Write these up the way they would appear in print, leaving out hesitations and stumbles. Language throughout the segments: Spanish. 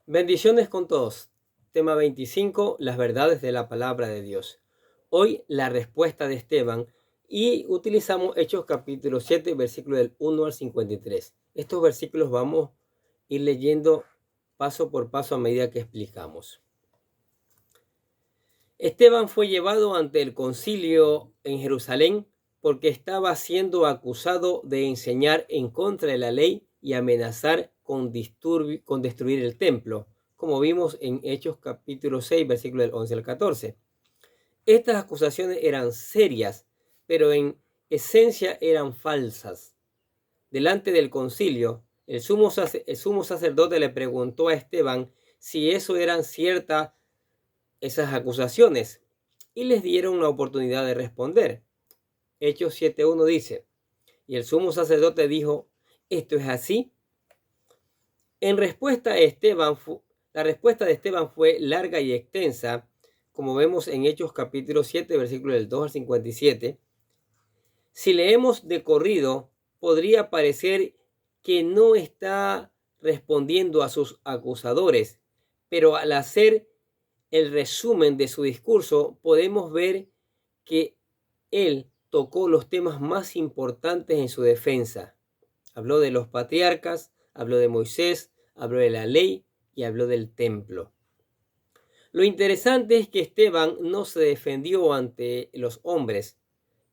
Bendiciones con todos. Tema 25, las verdades de la palabra de Dios. Hoy la respuesta de Esteban y utilizamos Hechos capítulo 7, versículo del 1 al 53. Estos versículos vamos a ir leyendo paso por paso a medida que explicamos. Esteban fue llevado ante el concilio en Jerusalén porque estaba siendo acusado de enseñar en contra de la ley y amenazar con destruir el templo, como vimos en Hechos capítulo 6, versículo del 11 al 14. Estas acusaciones eran serias, pero en esencia eran falsas. Delante del concilio, el sumo sacerdote le preguntó a Esteban si eso eran ciertas esas acusaciones y les dieron una oportunidad de responder. Hechos 7:1 dice: y el sumo sacerdote dijo: ¿esto es así? En respuesta a Esteban, la respuesta de Esteban fue larga y extensa, como vemos en Hechos capítulo 7, versículos del 2 al 57. Si leemos de corrido, podría parecer que no está respondiendo a sus acusadores, pero al hacer el resumen de su discurso, podemos ver que él tocó los temas más importantes en su defensa. Habló de los patriarcas, habló de Moisés, habló de la ley y habló del templo. Lo interesante es que Esteban no se defendió ante los hombres,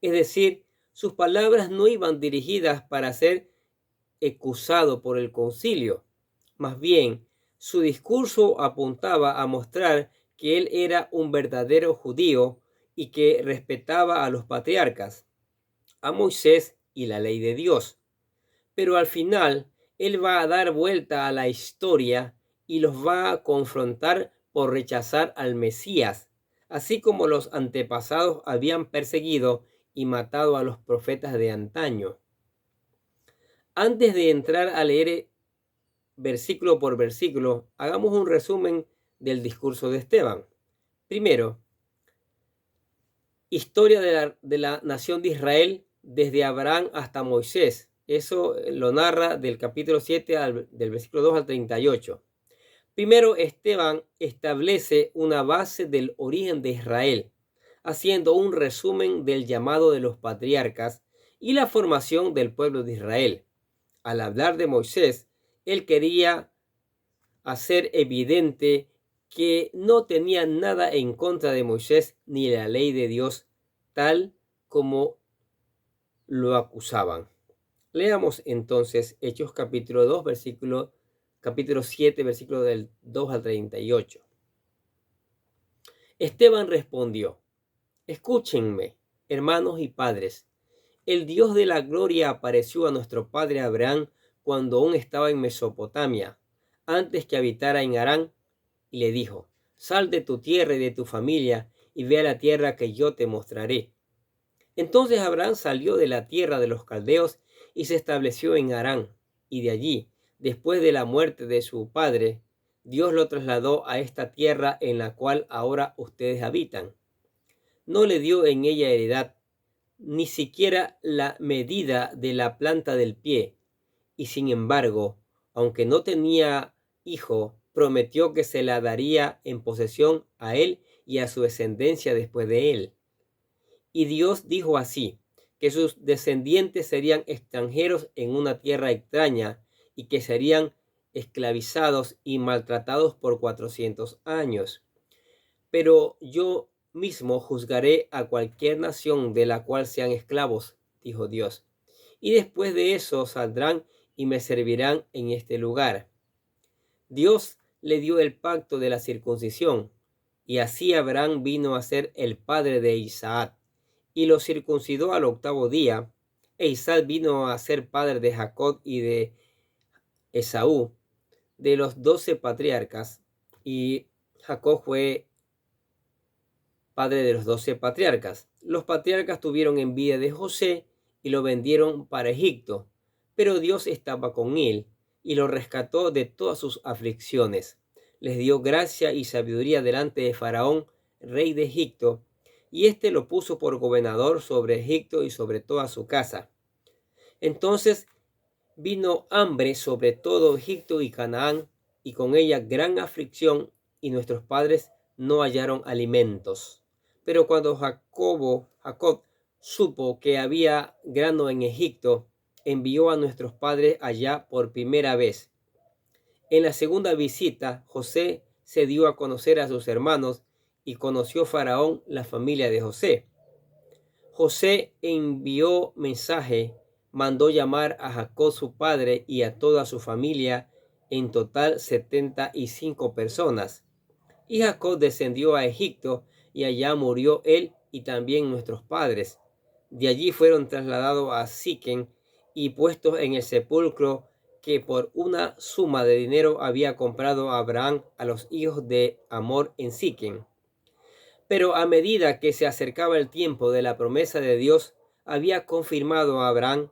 es decir, sus palabras no iban dirigidas para ser acusado por el concilio. Más bien, su discurso apuntaba a mostrar que él era un verdadero judío y que respetaba a los patriarcas, a Moisés y la ley de Dios. Pero al final, él va a dar vuelta a la historia y los va a confrontar por rechazar al Mesías, así como los antepasados habían perseguido y matado a los profetas de antaño. Antes de entrar a leer versículo por versículo, hagamos un resumen del discurso de Esteban. Primero, historia de la nación de Israel desde Abraham hasta Moisés. Eso lo narra del capítulo 7 del versículo 2 al 38. Primero, Esteban establece una base del origen de Israel, haciendo un resumen del llamado de los patriarcas y la formación del pueblo de Israel. Al hablar de Moisés, él quería hacer evidente que no tenía nada en contra de Moisés ni la ley de Dios, tal como lo acusaban. Leamos entonces Hechos capítulo 2, capítulo 7, versículo del 2 al 38. Esteban respondió: escúchenme, hermanos y padres. El Dios de la gloria apareció a nuestro padre Abraham cuando aún estaba en Mesopotamia, antes que habitara en Harán, y le dijo: sal de tu tierra y de tu familia y ve a la tierra que yo te mostraré. Entonces Abraham salió de la tierra de los caldeos y se estableció en Harán, y de allí, después de la muerte de su padre, Dios lo trasladó a esta tierra en la cual ahora ustedes habitan. No le dio en ella heredad, ni siquiera la medida de la planta del pie, y sin embargo, aunque no tenía hijo, prometió que se la daría en posesión a él y a su descendencia después de él. Y Dios dijo así, que sus descendientes serían extranjeros en una tierra extraña y que serían esclavizados y maltratados por 400 años. Pero yo mismo juzgaré a cualquier nación de la cual sean esclavos, dijo Dios. Y después de eso saldrán y me servirán en este lugar. Dios le dio el pacto de la circuncisión, y así Abraham vino a ser el padre de Isaac, y lo circuncidó al 8º día, e Isaac vino a ser padre de Jacob y de Esaú, de los 12 patriarcas, y Jacob fue padre de los 12 patriarcas. Los patriarcas tuvieron envidia de José y lo vendieron para Egipto, pero Dios estaba con él y lo rescató de todas sus aflicciones. Les dio gracia y sabiduría delante de Faraón, rey de Egipto, y éste lo puso por gobernador sobre Egipto y sobre toda su casa. Entonces vino hambre sobre todo Egipto y Canaán, y con ella gran aflicción, y nuestros padres no hallaron alimentos. Pero cuando Jacob supo que había grano en Egipto, envió a nuestros padres allá por primera vez. En la segunda visita, José se dio a conocer a sus hermanos y conoció Faraón la familia de José. José envió mensaje, mandó llamar a Jacob su padre y a toda su familia, en total 75 personas. Y Jacob descendió a Egipto y allá murió él y también nuestros padres. De allí fueron trasladados a Siquem y puestos en el sepulcro que por una suma de dinero había comprado a Abraham a los hijos de Amor en Siquem. Pero a medida que se acercaba el tiempo de la promesa de Dios, había confirmado a Abraham,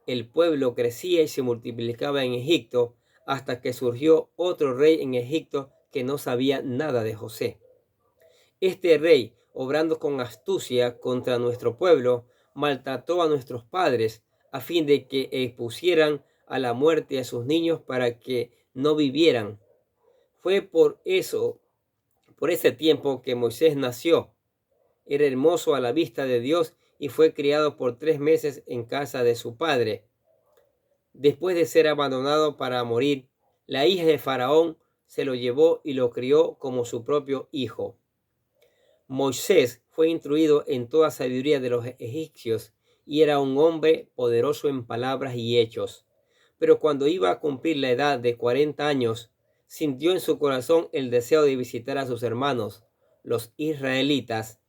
el pueblo crecía y se multiplicaba en Egipto, hasta que surgió otro rey en Egipto que no sabía nada de José. Este rey, obrando con astucia contra nuestro pueblo, maltrató a nuestros padres, a fin de que expusieran a la muerte a sus niños para que no vivieran. Fue por ese tiempo que Moisés nació. Era hermoso a la vista de Dios y fue criado por 3 meses en casa de su padre. Después de ser abandonado para morir, la hija de Faraón se lo llevó y lo crió como su propio hijo. Moisés fue instruido en toda sabiduría de los egipcios y era un hombre poderoso en palabras y hechos. Pero cuando iba a cumplir la edad de 40 años, sintió en su corazón el deseo de visitar a sus hermanos, los israelitas,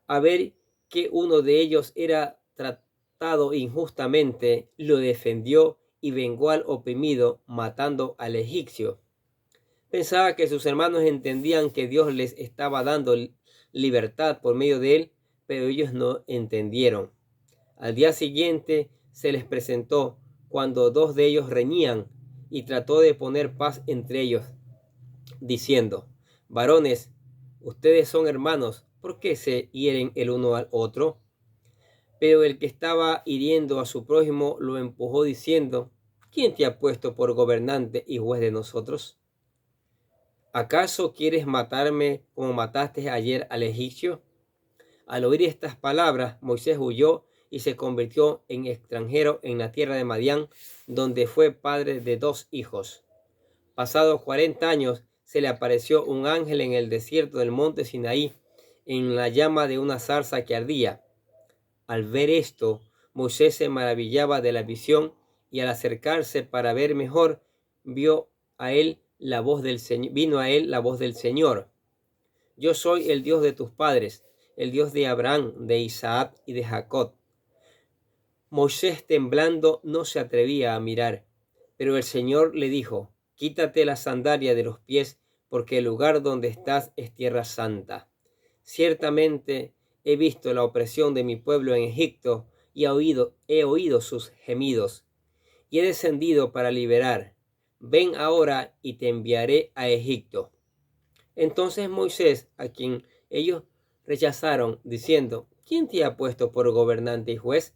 a ver que uno de ellos era tratado injustamente, lo defendió y vengó al oprimido, matando al egipcio. Pensaba que sus hermanos entendían que Dios les estaba dando libertad por medio de él, pero ellos no entendieron. Al día siguiente se les presentó cuando 2 de ellos reñían y trató de poner paz entre ellos, diciendo: varones, ustedes son hermanos, ¿por qué se hieren el uno al otro? Pero el que estaba hiriendo a su prójimo lo empujó diciendo: ¿quién te ha puesto por gobernante y juez de nosotros? ¿Acaso quieres matarme como mataste ayer al egipcio? Al oír estas palabras, Moisés huyó y se convirtió en extranjero en la tierra de Madián, donde fue padre de 2 hijos. Pasados 40 años, se le apareció un ángel en el desierto del monte Sinaí, en la llama de una zarza que ardía. Al ver esto, Moisés se maravillaba de la visión y al acercarse para ver mejor, vino a él la voz del Señor. Yo soy el Dios de tus padres, el Dios de Abraham, de Isaac y de Jacob. Moisés, temblando, no se atrevía a mirar, pero el Señor le dijo: quítate la sandalia de los pies, porque el lugar donde estás es tierra santa. Ciertamente he visto la opresión de mi pueblo en Egipto y he oído sus gemidos, y he descendido para liberar. Ven ahora y te enviaré a Egipto. Entonces Moisés, a quien ellos rechazaron, diciendo: ¿quién te ha puesto por gobernante y juez?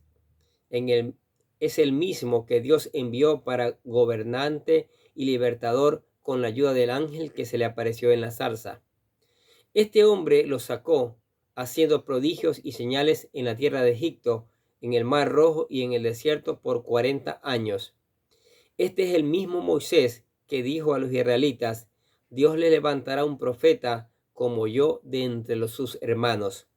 Es el mismo que Dios envió para gobernante y libertador con la ayuda del ángel que se le apareció en la zarza. Este hombre los sacó, haciendo prodigios y señales en la tierra de Egipto, en el Mar Rojo y en el desierto por 40 años. Este es el mismo Moisés que dijo a los israelitas: Dios le levantará un profeta como yo de entre sus hermanos.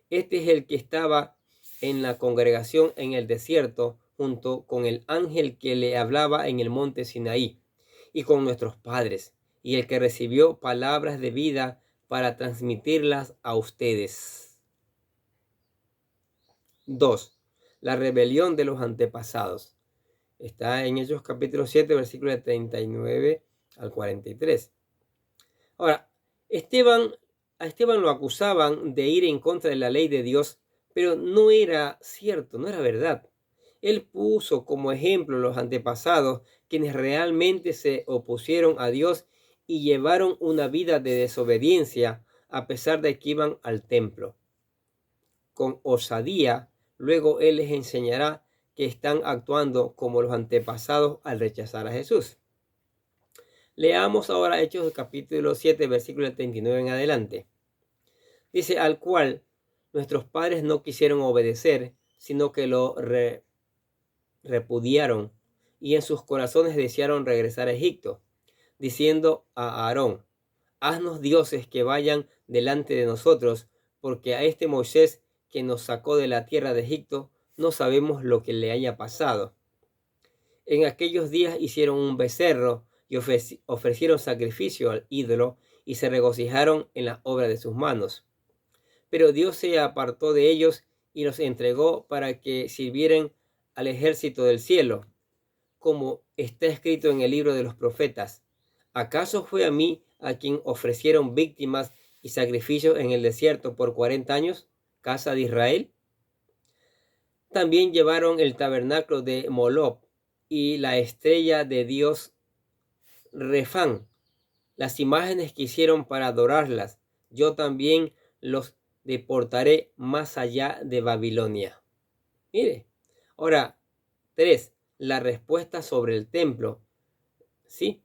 Este es el que estaba en la congregación en el desierto, junto con el ángel que le hablaba en el monte Sinaí, y con nuestros padres, y el que recibió palabras de vida para transmitirlas a ustedes. 2. La rebelión de los antepasados. Está en Hechos capítulo 7, versículos de 39 al 43. Ahora, a Esteban lo acusaban de ir en contra de la ley de Dios, pero no era cierto, no era verdad. Él puso como ejemplo los antepasados, quienes realmente se opusieron a Dios y llevaron una vida de desobediencia, a pesar de que iban al templo. Con osadía, luego Él les enseñará que están actuando como los antepasados al rechazar a Jesús. Leamos ahora Hechos capítulo 7, versículo 39 en adelante. Dice, al cual nuestros padres no quisieron obedecer, sino que lo repudiaron, y en sus corazones desearon regresar a Egipto, diciendo a Aarón, haznos dioses que vayan delante de nosotros, porque a este Moisés que nos sacó de la tierra de Egipto, no sabemos lo que le haya pasado. En aquellos días hicieron un becerro y ofrecieron sacrificio al ídolo y se regocijaron en la obra de sus manos. Pero Dios se apartó de ellos y los entregó para que sirvieran al ejército del cielo, como está escrito en el libro de los profetas. ¿Acaso fue a mí a quien ofrecieron víctimas y sacrificios en el desierto por 40 años, casa de Israel? También llevaron el tabernáculo de Moloc y la estrella de Dios Refán, las imágenes que hicieron para adorarlas. Yo también los deportaré más allá de Babilonia. Mire, ahora 3. La respuesta sobre el templo. ¿Sí?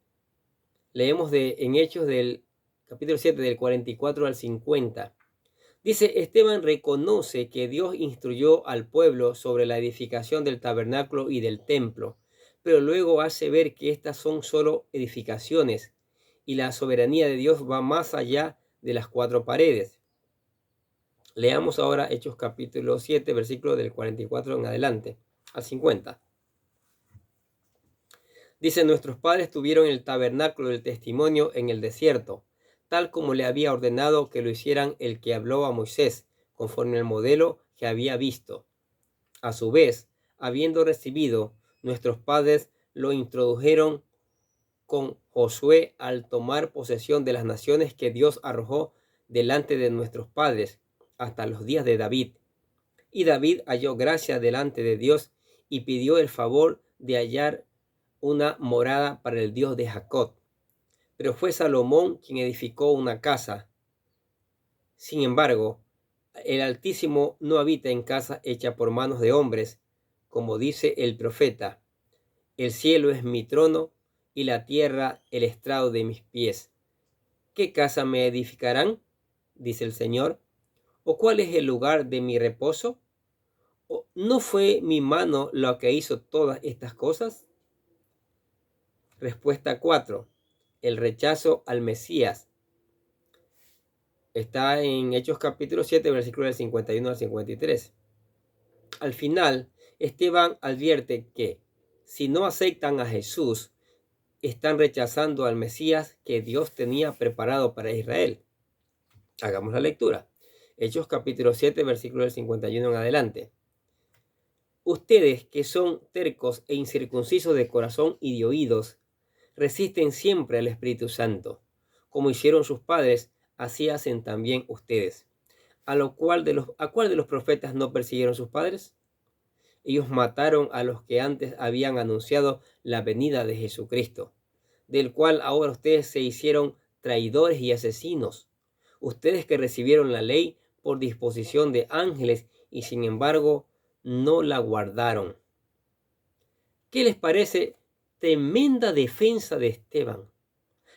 Leemos en Hechos del capítulo 7, del 44 al 50. Dice, Esteban reconoce que Dios instruyó al pueblo sobre la edificación del tabernáculo y del templo, pero luego hace ver que estas son solo edificaciones y la soberanía de Dios va más allá de las 4 paredes. Leamos ahora Hechos capítulo 7, versículo del 44 en adelante, al 50. Dice, nuestros padres tuvieron el tabernáculo del testimonio en el desierto, tal como le había ordenado que lo hicieran el que habló a Moisés, conforme al modelo que había visto. A su vez, habiendo recibido, nuestros padres lo introdujeron con Josué al tomar posesión de las naciones que Dios arrojó delante de nuestros padres hasta los días de David. Y David halló gracia delante de Dios y pidió el favor de hallar una morada para el Dios de Jacob. Pero fue Salomón quien edificó una casa. Sin embargo, el Altísimo no habita en casa hecha por manos de hombres, como dice el profeta. El cielo es mi trono y la tierra el estrado de mis pies. ¿Qué casa me edificarán? Dice el Señor. ¿O cuál es el lugar de mi reposo? ¿O no fue mi mano la que hizo todas estas cosas? Respuesta 4. El rechazo al Mesías. Está en Hechos capítulo 7, versículos del 51 al 53. Al final, Esteban advierte que si no aceptan a Jesús, están rechazando al Mesías que Dios tenía preparado para Israel. Hagamos la lectura. Hechos capítulo 7, versículo del 51 en adelante. Ustedes que son tercos e incircuncisos de corazón y de oídos, resisten siempre al Espíritu Santo. Como hicieron sus padres, así hacen también ustedes. ¿A cuál de los profetas no persiguieron sus padres? Ellos mataron a los que antes habían anunciado la venida de Jesucristo, del cual ahora ustedes se hicieron traidores y asesinos. Ustedes que recibieron la ley por disposición de ángeles y sin embargo no la guardaron. ¿Qué les parece? Tremenda defensa de Esteban.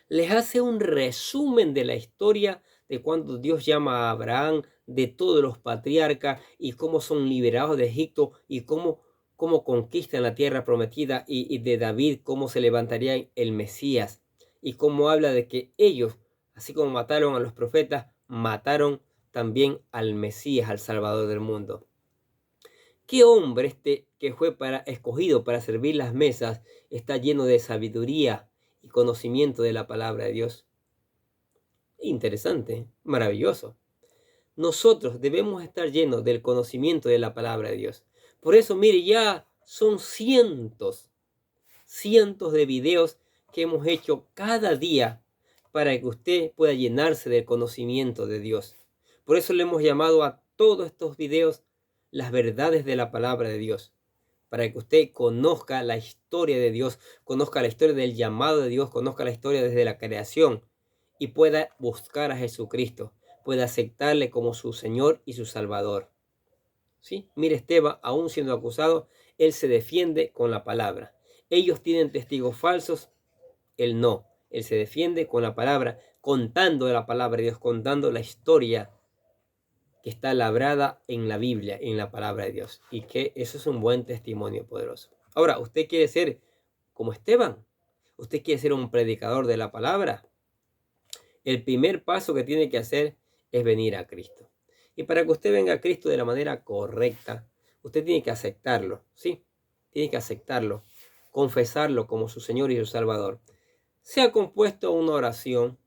Les hace un resumen de la historia de cuando Dios llama a Abraham, de todos los patriarcas y cómo son liberados de Egipto y cómo conquistan la tierra prometida y de David, cómo se levantaría el Mesías y cómo habla de que ellos, así como mataron a los profetas, mataron también al Mesías, al Salvador del mundo. ¿Qué hombre que fue escogido para servir las mesas está lleno de sabiduría y conocimiento de la palabra de Dios? Interesante, maravilloso. Nosotros debemos estar llenos del conocimiento de la palabra de Dios. Por eso, mire, ya son cientos de videos que hemos hecho cada día para que usted pueda llenarse del conocimiento de Dios. Por eso le hemos llamado a todos estos videos las verdades de la palabra de Dios, para que usted conozca la historia de Dios, conozca la historia del llamado de Dios, conozca la historia desde la creación y pueda buscar a Jesucristo, pueda aceptarle como su Señor y su Salvador. ¿Sí? Mire, Esteban, aún siendo acusado, él se defiende con la palabra. Ellos tienen testigos falsos, él no. Él se defiende con la palabra, contando la palabra de Dios, contando la historia que está labrada en la Biblia, en la palabra de Dios. Y que eso es un buen testimonio poderoso. Ahora, ¿usted quiere ser como Esteban? ¿Usted quiere ser un predicador de la palabra? El primer paso que tiene que hacer es venir a Cristo. Y para que usted venga a Cristo de la manera correcta, usted tiene que aceptarlo, ¿sí? Tiene que aceptarlo, confesarlo como su Señor y su Salvador. Se ha compuesto una oración,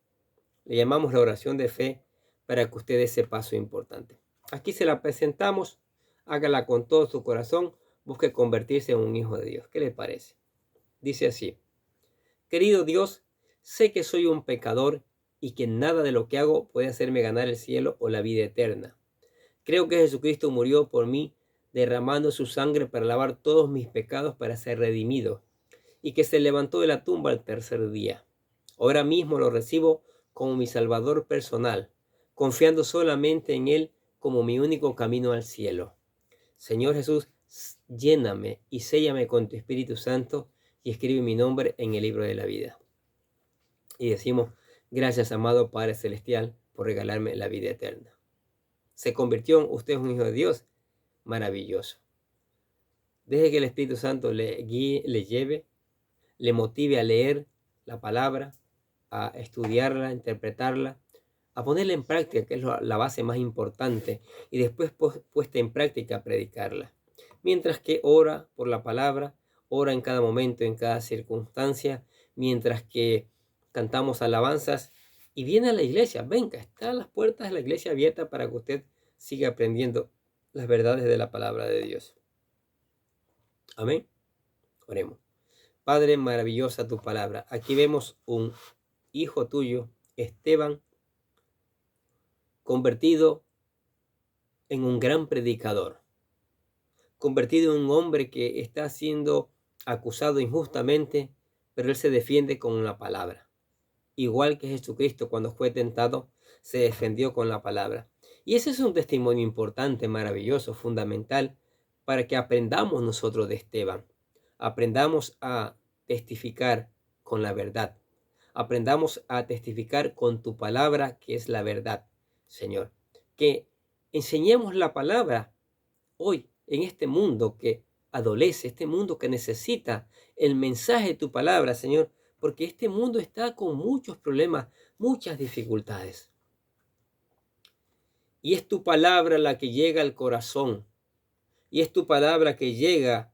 le llamamos la oración de fe, para que usted dé ese paso importante. Aquí se la presentamos, hágala con todo su corazón, busque convertirse en un hijo de Dios. ¿Qué le parece? Dice así: querido Dios, sé que soy un pecador y que nada de lo que hago puede hacerme ganar el cielo o la vida eterna. Creo que Jesucristo murió por mí, derramando su sangre para lavar todos mis pecados para ser redimido, y que se levantó de la tumba al tercer día. Ahora mismo lo recibo como mi Salvador personal, confiando solamente en Él como mi único camino al cielo. Señor Jesús, lléname y séllame con tu Espíritu Santo y escribe mi nombre en el libro de la vida. Y decimos: gracias, amado Padre Celestial, por regalarme la vida eterna. ¿Se convirtió en usted un hijo de Dios? Maravilloso. Deje que el Espíritu Santo le guíe, le lleve, le motive a leer la palabra, a estudiarla, a interpretarla, a ponerla en práctica, que es la base más importante, y después puesta en práctica, predicarla. Mientras que ora por la palabra, ora en cada momento, en cada circunstancia, mientras que cantamos alabanzas y viene a la iglesia. Venga, están las puertas de la iglesia abiertas para que usted siga aprendiendo las verdades de la palabra de Dios. Amén. Oremos. Padre, maravillosa tu palabra. Aquí vemos un hijo tuyo, Esteban, convertido en un gran predicador, convertido en un hombre que está siendo acusado injustamente, pero él se defiende con la palabra. Igual que Jesucristo, cuando fue tentado, se defendió con la palabra. Y ese es un testimonio importante, maravilloso, fundamental, para que aprendamos nosotros de Esteban. Aprendamos a testificar con la verdad. Aprendamos a testificar con tu palabra, que es la verdad, Señor. Que enseñemos la palabra hoy en este mundo que adolece, este mundo que necesita el mensaje de tu palabra, Señor, porque este mundo está con muchos problemas, muchas dificultades. Y es tu palabra la que llega al corazón, y es tu palabra que llega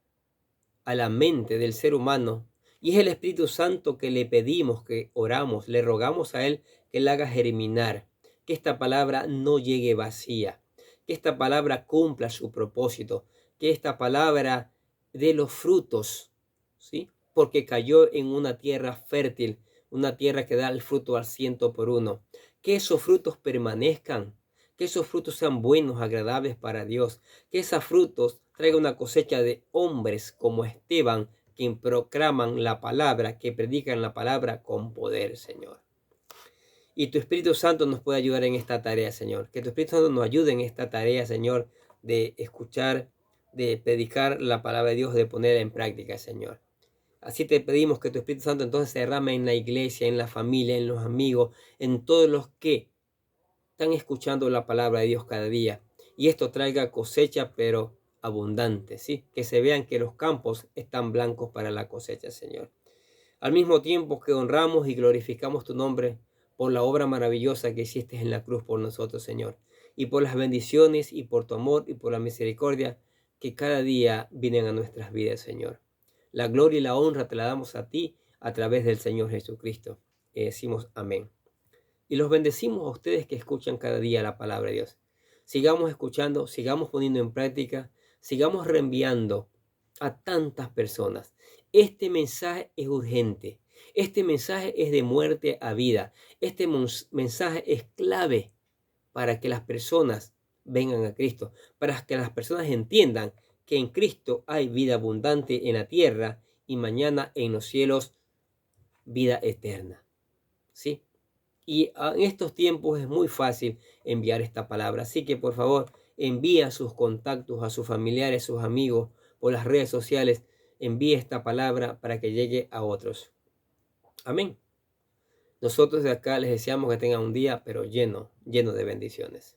a la mente del ser humano, y es el Espíritu Santo que le pedimos, que oramos, le rogamos a Él que la haga germinar, que esta palabra no llegue vacía, que esta palabra cumpla su propósito, que esta palabra dé los frutos, ¿sí? Porque cayó en una tierra fértil, una tierra que da el fruto al 100 por 1. Que esos frutos permanezcan, que esos frutos sean buenos, agradables para Dios, que esos frutos traigan una cosecha de hombres como Esteban, que proclaman la palabra, que predican la palabra con poder, Señor. Y tu Espíritu Santo nos puede ayudar en esta tarea, Señor. Que tu Espíritu Santo nos ayude en esta tarea, Señor, de escuchar, de predicar la palabra de Dios, de ponerla en práctica, Señor. Así te pedimos que tu Espíritu Santo entonces se derrame en la iglesia, en la familia, en los amigos, en todos los que están escuchando la palabra de Dios cada día. Y esto traiga cosecha, pero abundante, ¿sí? Que se vean que los campos están blancos para la cosecha, Señor. Al mismo tiempo que honramos y glorificamos tu nombre por la obra maravillosa que hiciste en la cruz por nosotros, Señor. Y por las bendiciones y por tu amor y por la misericordia que cada día vienen a nuestras vidas, Señor. La gloria y la honra te la damos a ti a través del Señor Jesucristo. Y decimos amén. Y los bendecimos a ustedes que escuchan cada día la palabra de Dios. Sigamos escuchando, sigamos poniendo en práctica, sigamos reenviando a tantas personas. Este mensaje es urgente. Este mensaje es de muerte a vida. Este mensaje es clave para que las personas vengan a Cristo, para que las personas entiendan que en Cristo hay vida abundante en la tierra y mañana en los cielos vida eterna. ¿Sí? Y en estos tiempos es muy fácil enviar esta palabra. Así que por favor, envía a sus contactos, a sus familiares, a sus amigos, por las redes sociales. Envíe esta palabra para que llegue a otros. Amén. Nosotros de acá les deseamos que tengan un día, pero lleno de bendiciones.